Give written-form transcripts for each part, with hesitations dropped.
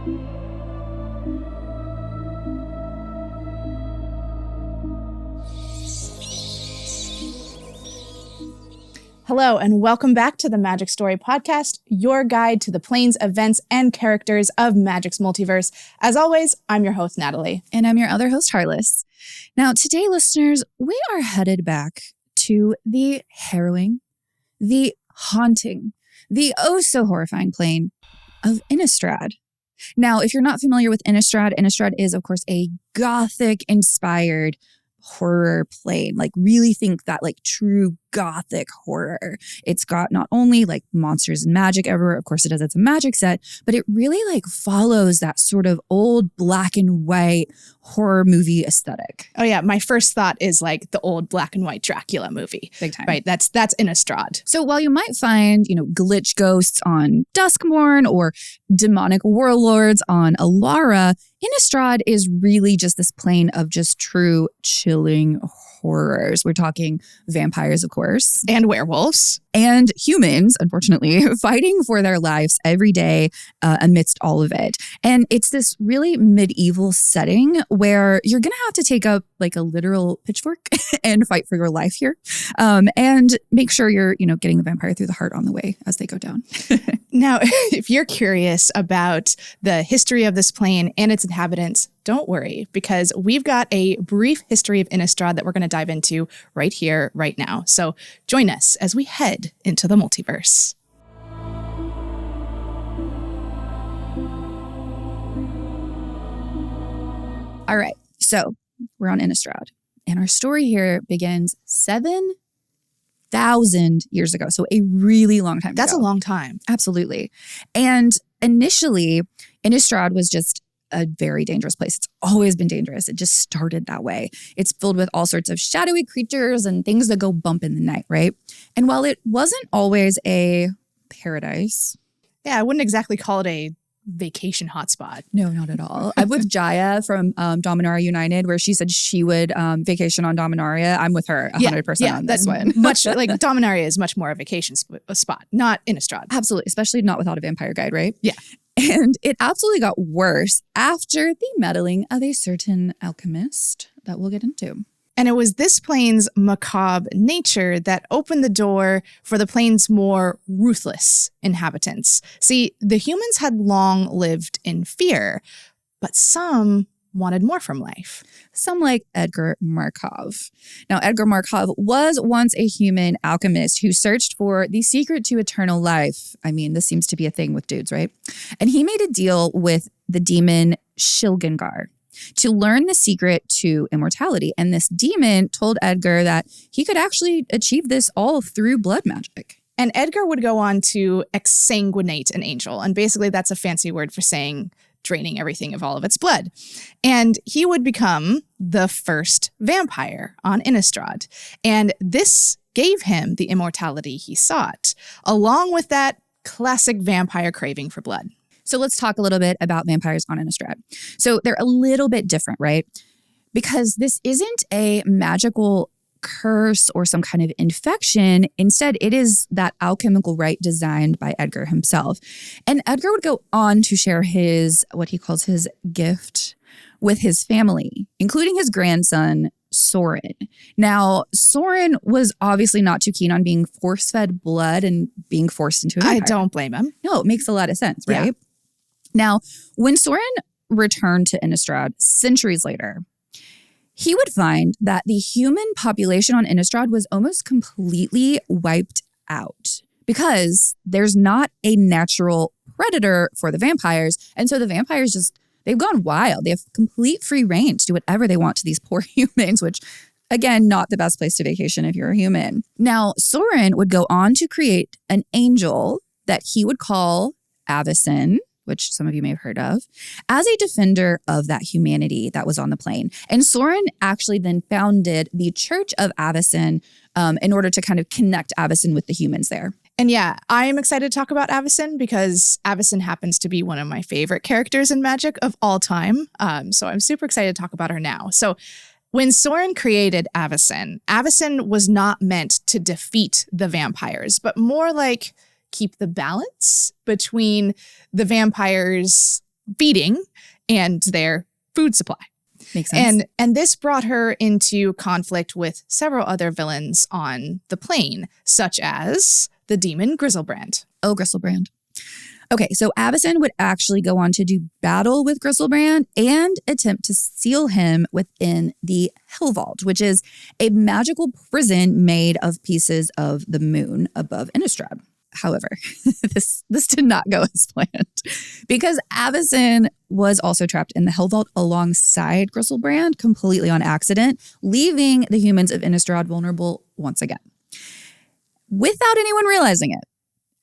Hello, and welcome back to the Magic Story Podcast, your guide to the planes, events, and characters of Magic's multiverse. As always, I'm your host, Natalie. And I'm your other host, Harless. Now, today, listeners, we are headed back to the harrowing, the haunting, the oh-so-horrifying plane of Innistrad. Now, if you're not familiar with Innistrad, Innistrad is, of course, a Gothic-inspired horror plane. Like, really think that like true Gothic horror. It's got not only like monsters and magic everywhere, of course it does, it's a magic set, but it really like follows that sort of old black and white horror movie aesthetic. Oh yeah, my first thought is like the old black and white Dracula movie. Big time. Right, that's Innistrad. So while you might find, glitch ghosts on Duskmourn or demonic warlords on Alara, Innistrad is really just this plane of just true chilling horrors. We're talking vampires, of course. And werewolves. And humans, unfortunately, fighting for their lives every day amidst all of it. And it's this really medieval setting where you're going to have to take up like a literal pitchfork and fight for your life here. And make sure you're, getting the vampire through the heart on the way as they go down. Now, if you're curious about the history of this plane and its inhabitants, don't worry, because we've got a brief history of Innistrad that we're going to dive into right here, right now. So join us as we head into the multiverse. All right, so we're on Innistrad, and our story here begins 7,000 years ago. So a really long time ago. That's a long time. Absolutely. And initially, Innistrad was just a very dangerous place. It's always been dangerous. It just started that way. It's filled with all sorts of shadowy creatures and things that go bump in the night, right? And while it wasn't always a paradise. Yeah, I wouldn't exactly call it a vacation hotspot. No, not at all. I'm with Jaya from Dominaria United, where she said she would vacation on Dominaria. I'm with her 100% on this one. Much like Dominaria is much more a vacation spot, not Innistrad. Absolutely, especially not without a vampire guide, right? Yeah. And it absolutely got worse after the meddling of a certain alchemist that we'll get into. And it was this plane's macabre nature that opened the door for the plane's more ruthless inhabitants. See, the humans had long lived in fear, but some wanted more from life. Some like Edgar Markov. Now, Edgar Markov was once a human alchemist who searched for the secret to eternal life. I mean, this seems to be a thing with dudes, right? And he made a deal with the demon Shilgengar to learn the secret to immortality. And this demon told Edgar that he could actually achieve this all through blood magic. And Edgar would go on to exsanguinate an angel. And basically that's a fancy word for saying draining everything of all of its blood. And he would become the first vampire on Innistrad. And this gave him the immortality he sought, along with that classic vampire craving for blood. So let's talk a little bit about vampires on Innistrad. So they're a little bit different, right? Because this isn't a magical curse or some kind of infection. Instead, it is that alchemical rite designed by Edgar himself. And Edgar would go on to share what he calls his gift with his family, including his grandson, Soren. Now, Soren was obviously not too keen on being force-fed blood and being forced into a vampire. I don't blame him. No, it makes a lot of sense, right? Yeah. Now, when Soren returned to Innistrad centuries later, he would find that the human population on Innistrad was almost completely wiped out because there's not a natural predator for the vampires. And so the vampires they've gone wild. They have complete free reign to do whatever they want to these poor humans, which, again, not the best place to vacation if you're a human. Now, Soren would go on to create an angel that he would call Avacyn, which some of you may have heard of, as a defender of that humanity that was on the plane. And Soren actually then founded the Church of Avacyn in order to kind of connect Avacyn with the humans there. And yeah, I am excited to talk about Avacyn because Avacyn happens to be one of my favorite characters in Magic of all time. So I'm super excited to talk about her now. So when Soren created Avacyn, Avacyn was not meant to defeat the vampires, but more like keep the balance between the vampires feeding and their food supply. Makes sense. And this brought her into conflict with several other villains on the plane, such as the demon Griselbrand. Oh, Griselbrand. Okay, so Avacyn would actually go on to do battle with Griselbrand and attempt to seal him within the Hell Vault, which is a magical prison made of pieces of the moon above Innistrad. However, this did not go as planned because Avacyn was also trapped in the Hell Vault alongside Griselbrand completely on accident, leaving the humans of Innistrad vulnerable once again. Without anyone realizing it,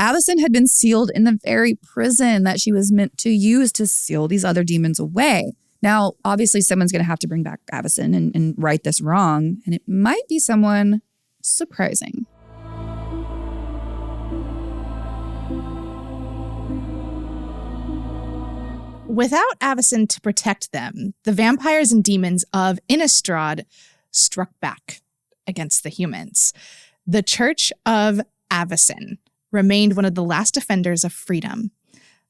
Avacyn had been sealed in the very prison that she was meant to use to seal these other demons away. Now, obviously, someone's going to have to bring back Avacyn and right this wrong, and it might be someone surprising. Without Avacyn to protect them, the vampires and demons of Innistrad struck back against the humans. The Church of Avacyn remained one of the last defenders of freedom,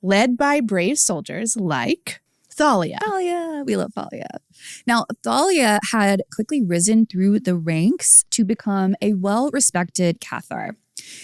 led by brave soldiers like Thalia. Thalia. We love Thalia. Now, Thalia had quickly risen through the ranks to become a well-respected cathar.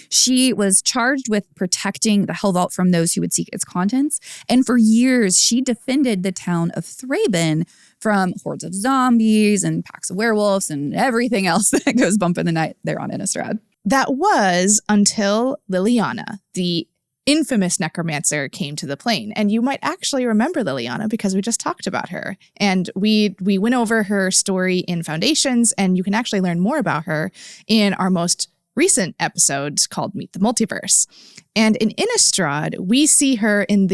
She was charged with protecting the Hell Vault from those who would seek its contents. And for years, she defended the town of Thraben from hordes of zombies and packs of werewolves and everything else that goes bump in the night there on Innistrad. That was until Liliana, the infamous necromancer, came to the plane. And you might actually remember Liliana because we just talked about her. And we went over her story in Foundations, and you can actually learn more about her in our most recent episode called Meet the Multiverse. And in Innistrad, we see her in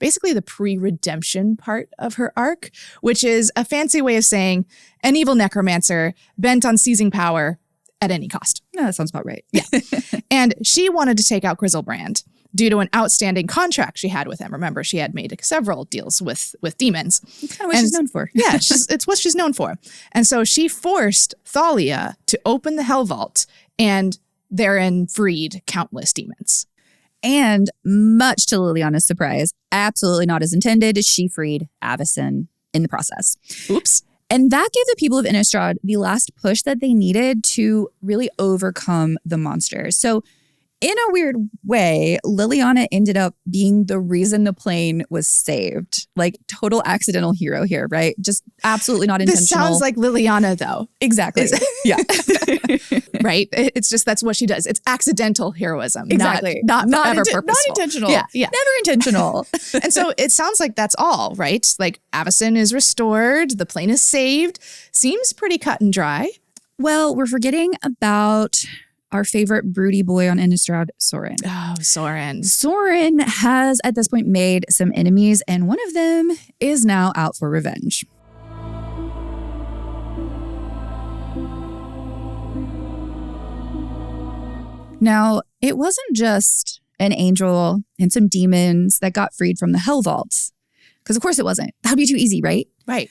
basically the pre-redemption part of her arc, which is a fancy way of saying an evil necromancer bent on seizing power at any cost. Yeah, that sounds about right. Yeah. And she wanted to take out Griselbrand due to an outstanding contract she had with him. Remember, she had made several deals with demons. It's kind of what she's known for. Yeah, it's what she's known for. And so she forced Thalia to open the Hell Vault and therein freed countless demons. And much to Liliana's surprise, absolutely not as intended, she freed Avacyn in the process. Oops. And that gave the people of Innistrad the last push that they needed to really overcome the monsters. So in a weird way, Liliana ended up being the reason the plane was saved. Like total accidental hero here, right? Just absolutely not intentional. This sounds like Liliana, though. Exactly. Yeah. Right? It's just that's what she does. It's accidental heroism. Exactly. Not ever purposeful. Not intentional. Yeah. Never intentional. And so it sounds like that's all, right? Like Avacyn is restored. The plane is saved. Seems pretty cut and dry. Well, we're forgetting about our favorite broody boy on Innistrad, Sorin. Oh, Sorin. Sorin has at this point made some enemies, and one of them is now out for revenge. Now, it wasn't just an angel and some demons that got freed from the Hell Vaults. Because of course it wasn't. That would be too easy, right? Right.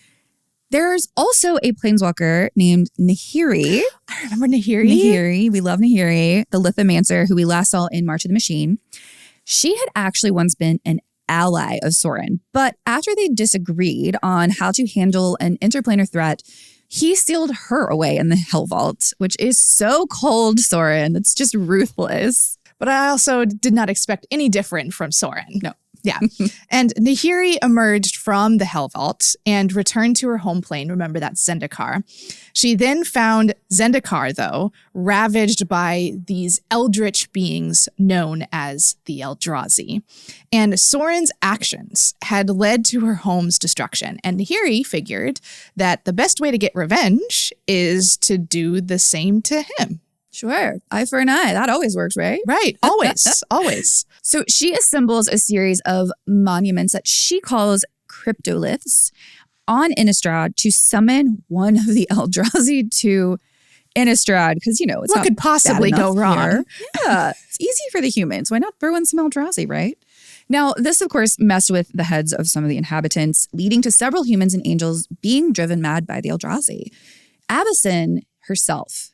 There's also a planeswalker named Niiri. I remember Niiri. Niiri. We love Niiri, the lithomancer who we last saw in March of the Machine. She had actually once been an ally of Sorin. But after they disagreed on how to handle an interplanar threat, he sealed her away in the Hell Vault, which is so cold, Sorin. It's just ruthless. But I also did not expect any different from Sorin. No. Yeah. And Niiri emerged from the Hell Vault and returned to her home plane. Remember, that's Zendikar. She then found Zendikar, though, ravaged by these eldritch beings known as the Eldrazi. And Sorin's actions had led to her home's destruction. And Niiri figured that the best way to get revenge is to do the same to him. Sure. Eye for an eye. That always works, right? Right. Always. Always. So she assembles a series of monuments that she calls cryptoliths on Innistrad to summon one of the Eldrazi to Innistrad. Because, you know, it's what not could possibly go wrong? Here. Yeah. It's easy for the humans. Why not throw in some Eldrazi, right? Now, this, of course, messed with the heads of some of the inhabitants, leading to several humans and angels being driven mad by the Eldrazi. Avacyn herself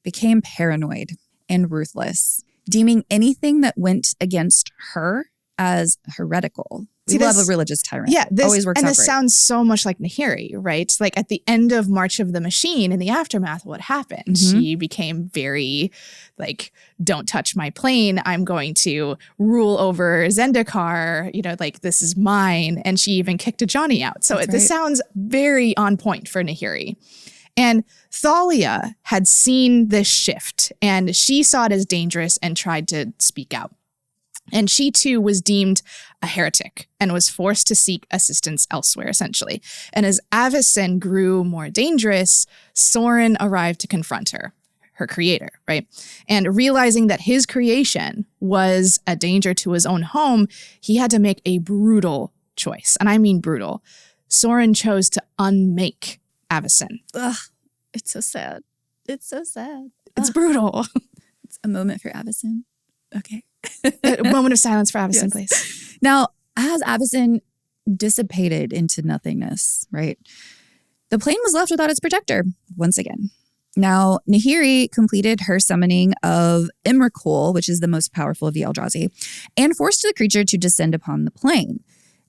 became paranoid and ruthless, deeming anything that went against her as heretical. We love a religious tyrant. Yeah, always works out this great. sounds so much like Niiri, right? Like at the end of March of the Machine, in the aftermath, what happened? She became very like, don't touch my plane. I'm going to rule over Zendikar. You know, like this is mine. And she even kicked a Johnny out. So this sounds very on point for Niiri. And Thalia had seen this shift, and she saw it as dangerous and tried to speak out. And she too was deemed a heretic and was forced to seek assistance elsewhere, essentially. And as Avacyn grew more dangerous, Soren arrived to confront her creator, right? And realizing that his creation was a danger to his own home, he had to make a brutal choice. And I mean brutal. Soren chose to unmake Avacyn. Ugh, it's so sad. It's so sad. It's brutal. It's a moment for Avacyn. Okay. A moment of silence for Avacyn, please. Now, as Avacyn dissipated into nothingness, right, the plane was left without its protector once again. Now, Niiri completed her summoning of Emrakul, which is the most powerful of the Eldrazi, and forced the creature to descend upon the plane.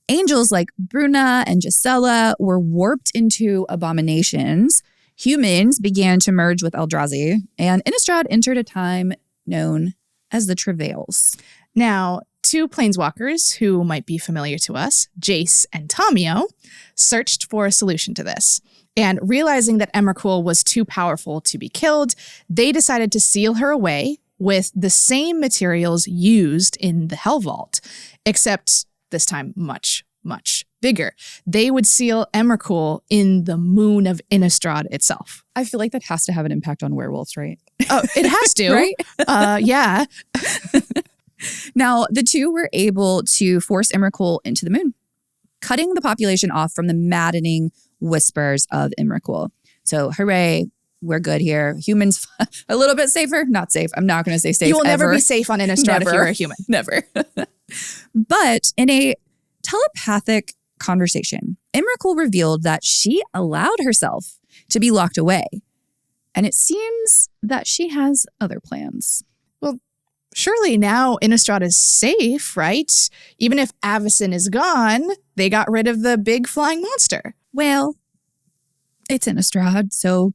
Angels like Bruna and Gisela were warped into abominations. Humans began to merge with Eldrazi, and Innistrad entered a time known as the Travails. Now, two planeswalkers who might be familiar to us, Jace and Tamiyo, searched for a solution to this. And realizing that Emrakul was too powerful to be killed, they decided to seal her away with the same materials used in the Hell Vault, except this time much, much bigger. They would seal Emrakul in the moon of Innistrad itself. I feel like that has to have an impact on werewolves, right? Oh, it has to. Right? Yeah. Now, the two were able to force Emrakul into the moon, cutting the population off from the maddening whispers of Emrakul. So, hooray, we're good here. Humans, a little bit safer, not safe. I'm not going to say safe. You will ever. never be safe on Innistrad if you're a human. Never. But in a telepathic conversation, Emrakul revealed that she allowed herself to be locked away. And it seems that she has other plans. Well, surely now Innistrad is safe, right? Even if Avacyn is gone, they got rid of the big flying monster. Well, it's Innistrad, so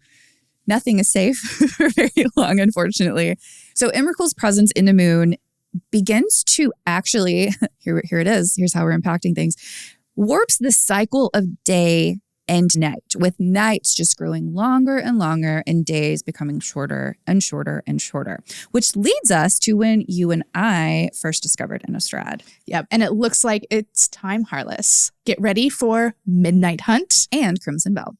nothing is safe for very long, unfortunately. So Emrakul's presence in the moon begins to actually, here it is, here's how we're impacting things, warps the cycle of day and night, with nights just growing longer and longer and days becoming shorter and shorter and shorter, which leads us to when you and I first discovered Innistrad. Yep, and it looks like it's time, Harless. Get ready for Midnight Hunt and Crimson Bell.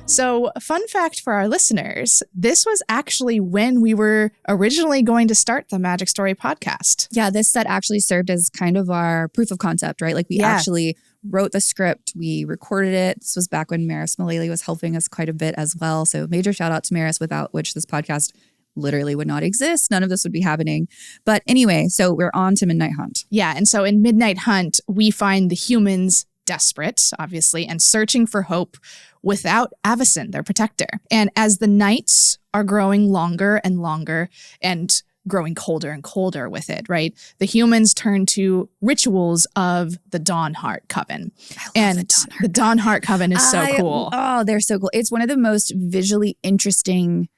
So, fun fact for our listeners, this was actually when we were originally going to start the Magic Story podcast. Yeah, this set actually served as kind of our proof of concept, right? Like we actually wrote the script, we recorded it. This was back when Maris Malali was helping us quite a bit as well. So major shout out to Maris, without which this podcast literally would not exist. None of this would be happening. But anyway, so we're on to Midnight Hunt. Yeah, and so in Midnight Hunt, we find the humans desperate, obviously, and searching for hope without Avacyn, their protector. And as the nights are growing longer and longer and growing colder and colder with it, right? The humans turn to rituals of the Dawnheart Coven. And the Dawnheart Coven is so cool. Oh, they're so cool. It's one of the most visually interesting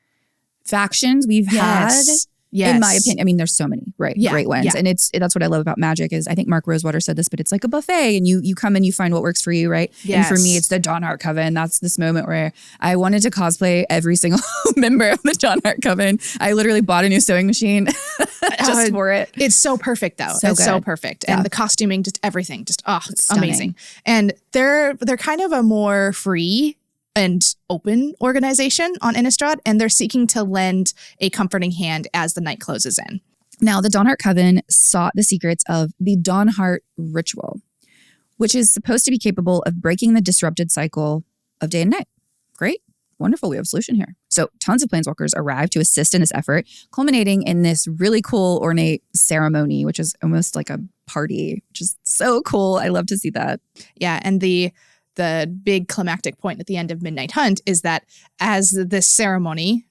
factions we've had. Yes. In my opinion. I mean, there's so many great ones. Yeah. And that's what I love about Magic is I think Mark Rosewater said this, but it's like a buffet and you come and you find what works for you, right? Yes. And for me, it's the Dawnheart Coven. That's this moment where I wanted to cosplay every single member of the Dawnheart Coven. I literally bought a new sewing machine just for it. It's so perfect though. It's so perfect. And the costuming, just everything, just it's amazing. And they're kind of a more free and open organization on Innistrad, and they're seeking to lend a comforting hand as the night closes in. Now, the Dawnheart Coven sought the secrets of the Dawnheart Ritual, which is supposed to be capable of breaking the disrupted cycle of day and night. Great. Wonderful. We have a solution here. So tons of planeswalkers arrive to assist in this effort, culminating in this really cool ornate ceremony, which is almost like a party, which is so cool. I love to see that. Yeah, and the the big climactic point at the end of Midnight Hunt is that as this ceremony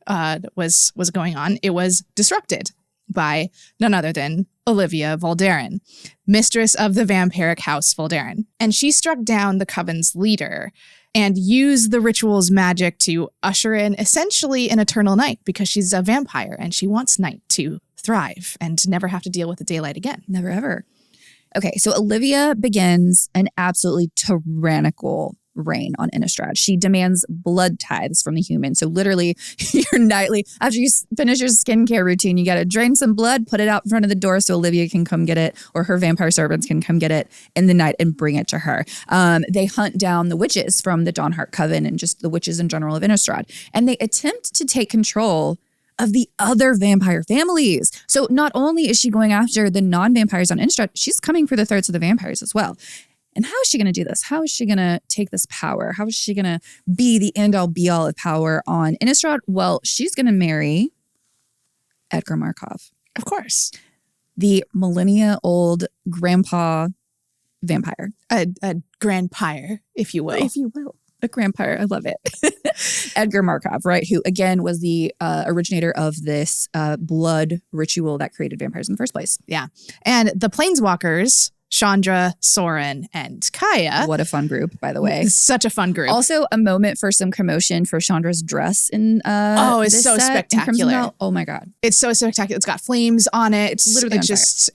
was going on, it was disrupted by none other than Olivia Voldaren, mistress of the vampiric house Voldaren. And she struck down the coven's leader and used the ritual's magic to usher in essentially an eternal night, because she's a vampire and she wants night to thrive and never have to deal with the daylight again. Never ever. Okay, so Olivia begins an absolutely tyrannical reign on Innistrad. She demands blood tithes from the humans. So literally, your nightly, after you finish your skincare routine, you got to drain some blood, put it out in front of the door so Olivia can come get it, or her vampire servants can come get it in the night and bring it to her. They hunt down the witches from the Dawnheart Coven and just the witches in general of Innistrad. And they attempt to take control of the other vampire families. So not only is she going after the non-vampires on Innistrad, she's coming for the throats of the vampires as well. And how is she going to do this? How is she going to take this power? How is she going to be the end-all be-all of power on Innistrad? Well, she's going to marry Edgar Markov. Of course. The millennia-old grandpa vampire. A grandpire, if you will. If you will. A grandpire. I love it. Edgar Markov, right? Who, again, was the originator of this blood ritual that created vampires in the first place. Yeah. And the Planeswalkers, Chandra, Soren, and Kaya. What a fun group, by the way. Such a fun group. Also, a moment for some commotion for Chandra's dress in it's so spectacular. Oh my God. It's so spectacular. It's got flames on it. It's literally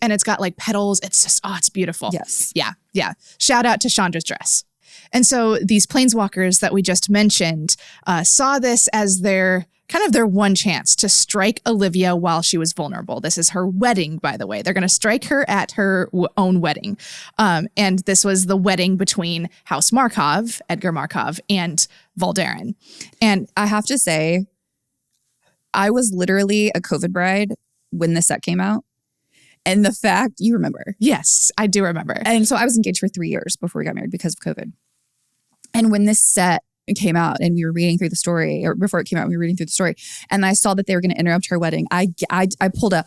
and it's got like petals. It's just, it's beautiful. Yes. Yeah. Yeah. Shout out to Chandra's dress. And so these Planeswalkers that we just mentioned saw this as their one chance to strike Olivia while she was vulnerable. This is her wedding, by the way. They're going to strike her at her own wedding. And this was the wedding between House Markov, Edgar Markov, and Voldaren. And I have to say, I was literally a COVID bride when the set came out. And the fact, you remember. Yes, I do remember. And so I was engaged for 3 years before we got married because of COVID. And when this set came out and we were reading through the story, or before it came out, we were reading through the story, and I saw that they were going to interrupt her wedding, I pulled a,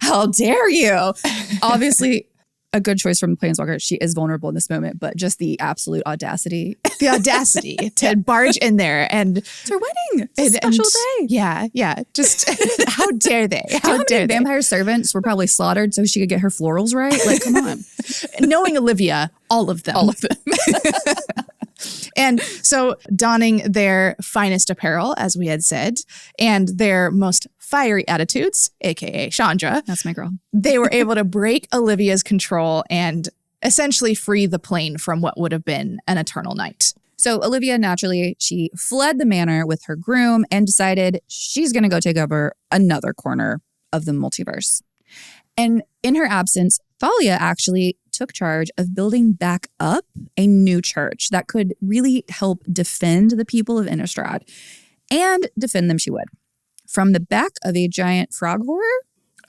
how dare you? Obviously, a good choice from Planeswalker. She is vulnerable in this moment, but just the absolute audacity. The audacity to barge in there and... It's her wedding. It's a special day. Yeah, yeah. Just, how dare they? How dare they? Vampire servants were probably slaughtered so she could get her florals right? Like, come on. Knowing Olivia, all of them. All of them. And so donning their finest apparel, as we had said, and their most fiery attitudes, aka Chandra. That's my girl. They were able to break Olivia's control and essentially free the plane from what would have been an eternal night. So Olivia, naturally, she fled the manor with her groom and decided she's going to go take over another corner of the multiverse. And in her absence, Thalia actually took charge of building back up a new church that could really help defend the people of Innistrad. And defend them she would. From the back of a giant frog horror?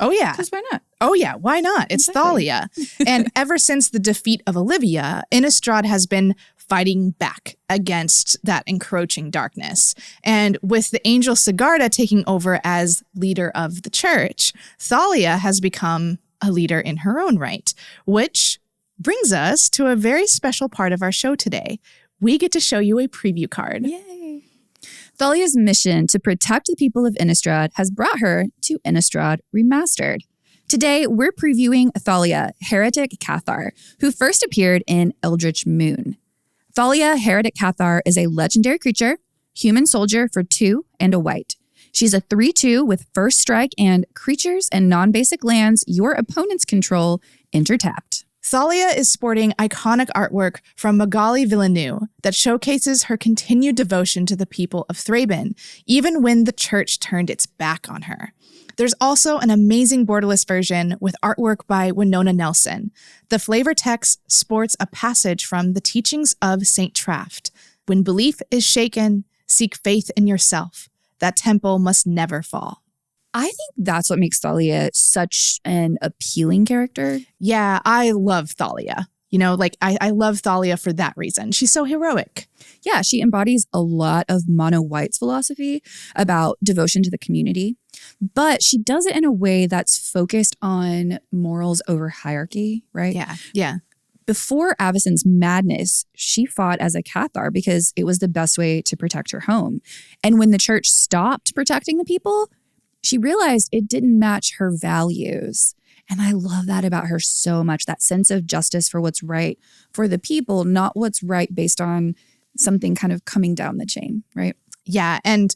Oh, yeah. Because why not? Oh, yeah. Why not? It's exactly. Thalia. And ever since the defeat of Olivia, Innistrad has been fighting back against that encroaching darkness. And with the angel Sigarda taking over as leader of the church, Thalia has become a leader in her own right, which brings us to a very special part of our show today. We get to show you a preview card. Yay. Thalia's mission to protect the people of Innistrad has brought her to Innistrad Remastered. Today, we're previewing Thalia, Heretic Cathar, who first appeared in Eldritch Moon. Thalia, Heretic Cathar, is a legendary creature, human soldier for 2 and a white. She's a 3/2 with first strike and creatures and non-basic lands your opponents control enter tapped. Thalia is sporting iconic artwork from Magali Villeneuve that showcases her continued devotion to the people of Thraben, even when the church turned its back on her. There's also an amazing borderless version with artwork by Winona Nelson. The flavor text sports a passage from the teachings of Saint Traft. When belief is shaken, seek faith in yourself. That temple must never fall. I think that's what makes Thalia such an appealing character. Yeah, I love Thalia. You know, like I love Thalia for that reason. She's so heroic. Yeah, she embodies a lot of Mono White's philosophy about devotion to the community, but she does it in a way that's focused on morals over hierarchy, right? Yeah. Before Avacyn's madness, she fought as a cathar because it was the best way to protect her home. And when the church stopped protecting the people, she realized it didn't match her values. And I love that about her so much, that sense of justice for what's right for the people, not what's right based on something kind of coming down the chain, right? Yeah, and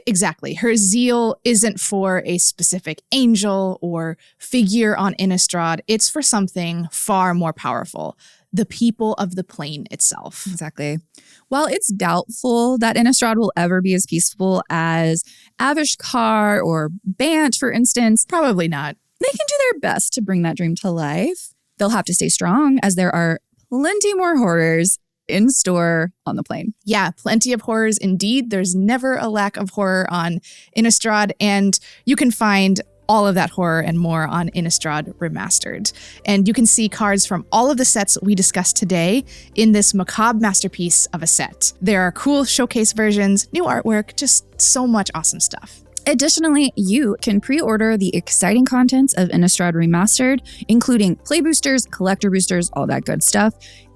exactly. Her zeal isn't for a specific angel or figure on Innistrad. It's for something far more powerful, the people of the plane itself. Exactly. While it's doubtful that Innistrad will ever be as peaceful as Avacyn or Bant, for instance, Probably not. they can do their best to bring that dream to life. They'll have to stay strong as there are plenty more horrors in store on the plane. Yeah, plenty of horrors indeed. There's never a lack of horror on Innistrad, and you can find all of that horror and more on Innistrad Remastered. And you can see cards from all of the sets we discussed today in this macabre masterpiece of a set. There are cool showcase versions, new artwork, just so much awesome stuff. Additionally, you can pre-order the exciting contents of Innistrad Remastered, including play boosters, collector boosters, all that good stuff,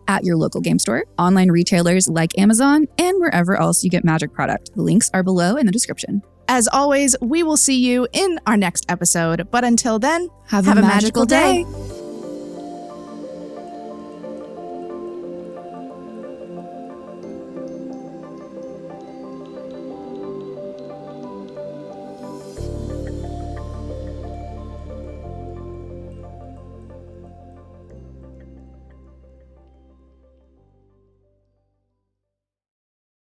at your local game store, online retailers like Amazon, and wherever else you get Magic product. The links are below in the description. As always, we will see you in our next episode. But until then, Have a magical day.